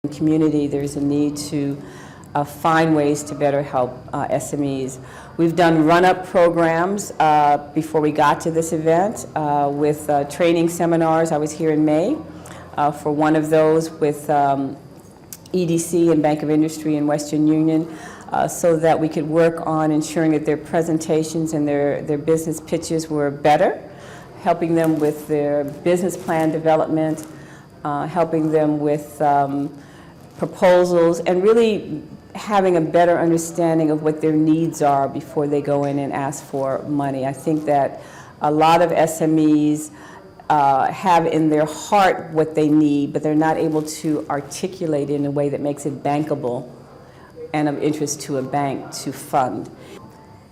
Community, there's a need to find ways to better help SMEs. We've done run-up programs before we got to this event with training seminars. I was here in May for one of those with EDC and Bank of Industry and Western Union so that we could work on ensuring that their presentations and their business pitches were better, helping them with their business plan development, helping them with proposals, and really having a better understanding of what their needs are before they go in and ask for money. I think that a lot of SMEs have in their heart what they need, but they're not able to articulate it in a way that makes it bankable and of interest to a bank to fund.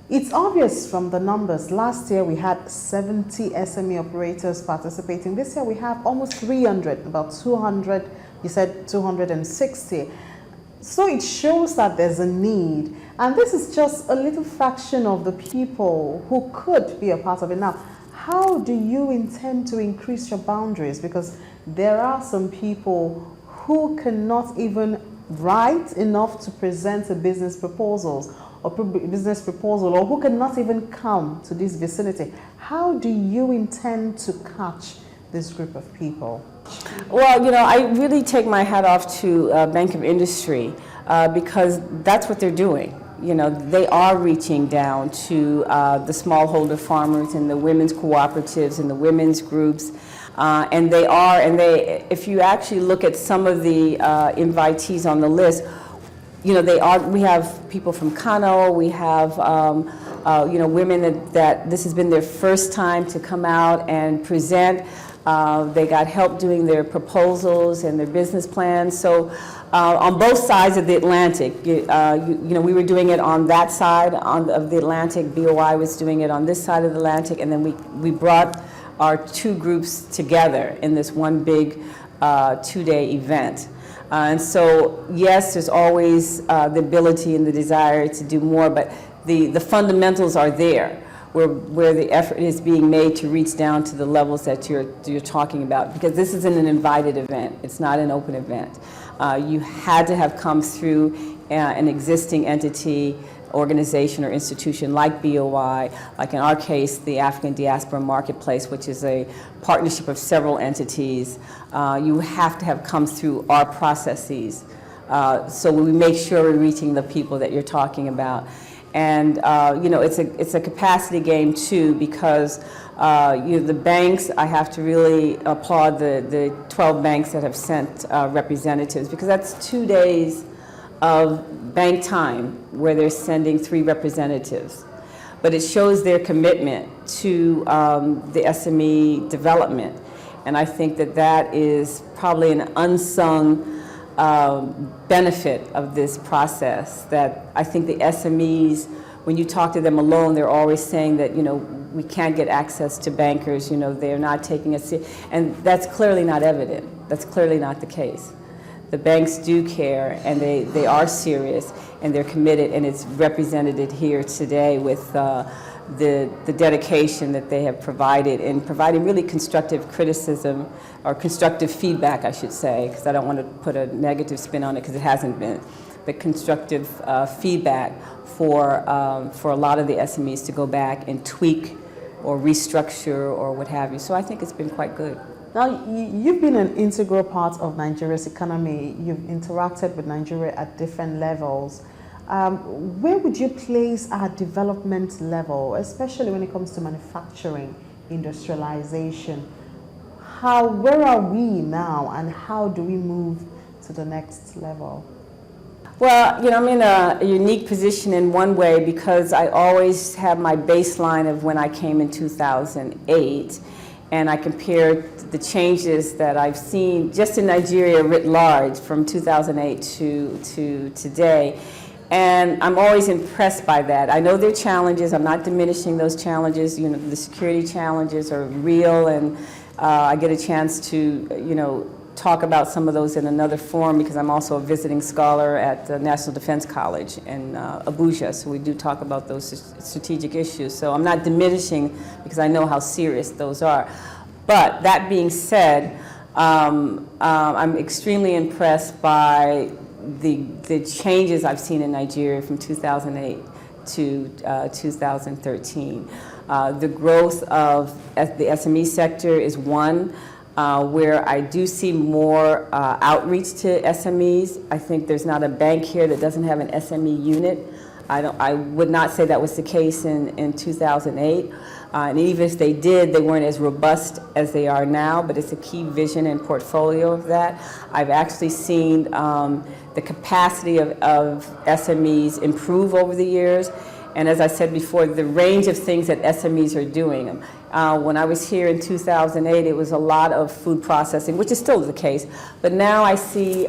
It's obvious from the numbers. Last year we had 70 SME operators participating. This year we have almost 300, about 200, you said 260. So it shows that there's a need. And this is just a little fraction of the people who could be a part of it. Now, how do you intend to increase your boundaries? Because there are some people who cannot even write enough to present a business proposal, or who cannot even come to this vicinity. How do you intend to catch this group of people? Well, you know, I really take my hat off to Bank of Industry because that's what they're doing. You know, they are reaching down to the smallholder farmers and the women's cooperatives and the women's groups. If you actually look at some of the invitees on the list, you know, we have people from Kano, we have, you know, women that this has been their first time to come out and present. They got help doing their proposals and their business plans. So on both sides of the Atlantic, you know, we were doing it on that side of the Atlantic, BOI was doing it on this side of the Atlantic, and then we brought our two groups together in this one big two-day event. And so, yes, there's always the ability and the desire to do more, but the fundamentals are there, where the effort is being made to reach down to the levels that you're talking about. Because this isn't an invited event; it's not an open event. You had to have come through an existing entity, organization, or institution like BOI, like in our case, the African Diaspora Marketplace, which is a partnership of several entities. You have to have come through our processes. So we make sure we're reaching the people that you're talking about. And you know, it's a capacity game too, because you know, the banks, I have to really applaud the 12 banks that have sent representatives, because that's 2 days of bank time where they're sending 3 representatives. But it shows their commitment to the SME development. And I think that that is probably an unsung benefit of this process, that I think the SMEs, when you talk to them alone, they're always saying that, you know, we can't get access to bankers, you know, they're not taking us, and that's clearly not evident. That's clearly not the case. The banks do care, and they are serious, and they're committed, and it's represented here today with the dedication that they have provided in providing really constructive criticism, or constructive feedback, I should say, because I don't want to put a negative spin on it, because it hasn't been, but constructive feedback for a lot of the SMEs to go back and tweak or restructure or what have you. So I think it's been quite good. Now, you've been an integral part of Nigeria's economy. You've interacted with Nigeria at different levels. Where would you place our development level, especially when it comes to manufacturing, industrialization? Where are we now, and how do we move to the next level? Well, you know, I'm in a unique position in one way, because I always have my baseline of when I came in 2008. And I compared the changes that I've seen just in Nigeria writ large from 2008 to today. And I'm always impressed by that. I know there are challenges. I'm not diminishing those challenges. You know, the security challenges are real, and I get a chance to, you know, talk about some of those in another forum, because I'm also a visiting scholar at the National Defense College in Abuja, so we do talk about those strategic issues. So I'm not diminishing, because I know how serious those are. But that being said, I'm extremely impressed by the changes I've seen in Nigeria from 2008 to 2013. The growth of the SME sector is one where I do see more outreach to SMEs. I think there's not a bank here that doesn't have an SME unit. I would not say that was the case in 2008. And even if they did, they weren't as robust as they are now, but it's a key vision and portfolio of that. I've actually seen the capacity of SMEs improve over the years. And as I said before, the range of things that SMEs are doing. When I was here in 2008, it was a lot of food processing, which is still the case. But now I see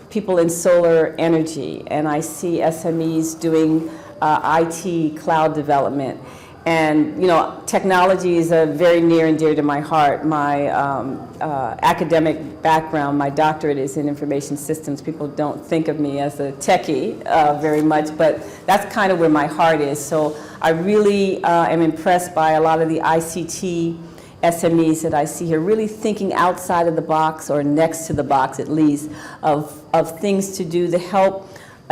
people in solar energy, and I see SMEs doing IT, cloud development. And, you know, technology is very near and dear to my heart. My academic background, my doctorate is in information systems. People don't think of me as a techie very much, but that's kind of where my heart is. So I really am impressed by a lot of the ICT SMEs that I see here, really thinking outside of the box, or next to the box at least, of things to do to help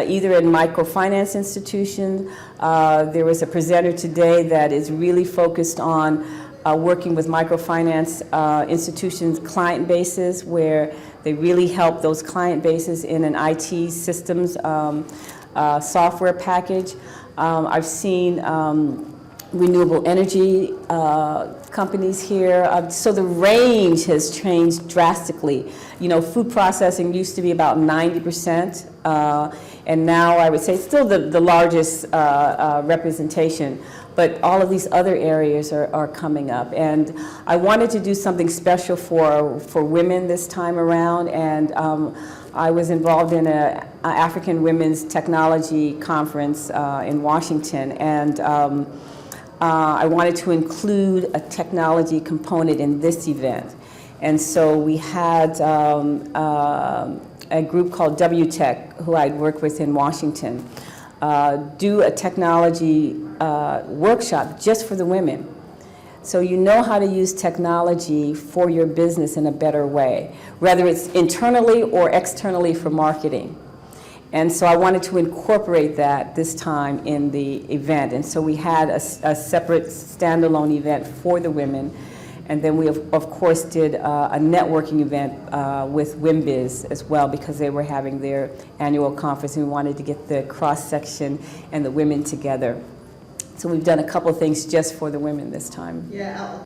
either in microfinance institutions. There was a presenter today that is really focused on working with microfinance institutions' client bases, where they really help those client bases in an IT systems software package. I've seen renewable energy companies here. So the range has changed drastically. You know, food processing used to be about 90%, and now I would say it's still the largest representation, but all of these other areas are coming up. And I wanted to do something special for women this time around, and I was involved in an African Women's Technology Conference in Washington, and I wanted to include a technology component in this event. And so we had a group called WTech, who I'd worked with in Washington, do a technology workshop just for the women. So you know how to use technology for your business in a better way, whether it's internally or externally for marketing. And so I wanted to incorporate that this time in the event. And so we had a separate standalone event for the women. And then we, of course, did a networking event with WIMBIZ as well, because they were having their annual conference, and we wanted to get the cross-section and the women together. So we've done a couple of things just for the women this time. Yeah.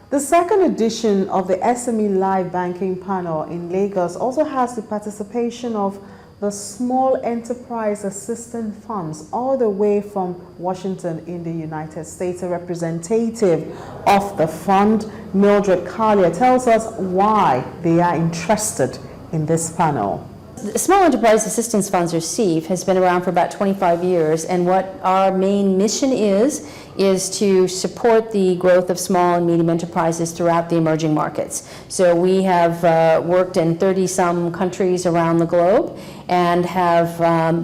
The second edition of the SME Live Banking Panel in Lagos also has the participation of the Small Enterprise Assistance Funds all the way from Washington in the United States. A representative of the fund, Mildred Collier, tells us why they are interested in this panel. The Small Enterprise Assistance Funds, or SEAF, has been around for about 25 years, and what our main mission is to support the growth of small and medium enterprises throughout the emerging markets. So we have worked in 30-some countries around the globe and have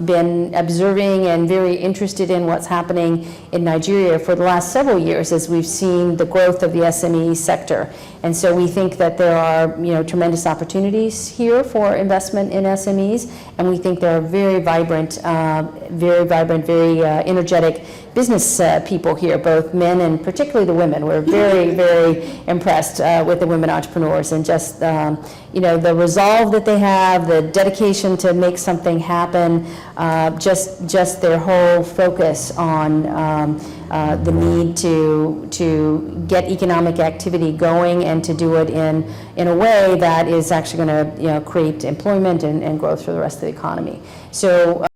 been observing and very interested in what's happening in Nigeria for the last several years as we've seen the growth of the SME sector. And so we think that there are, tremendous opportunities here for investment in SMEs, and we think there are very vibrant, very energetic business people here, both men and particularly the women. We're very, very impressed with the women entrepreneurs, and just the resolve that they have, the dedication to make something happen, just their whole focus on the need to get economic activity going and to do it in a way that is actually going to create employment and growth for the rest of the economy. So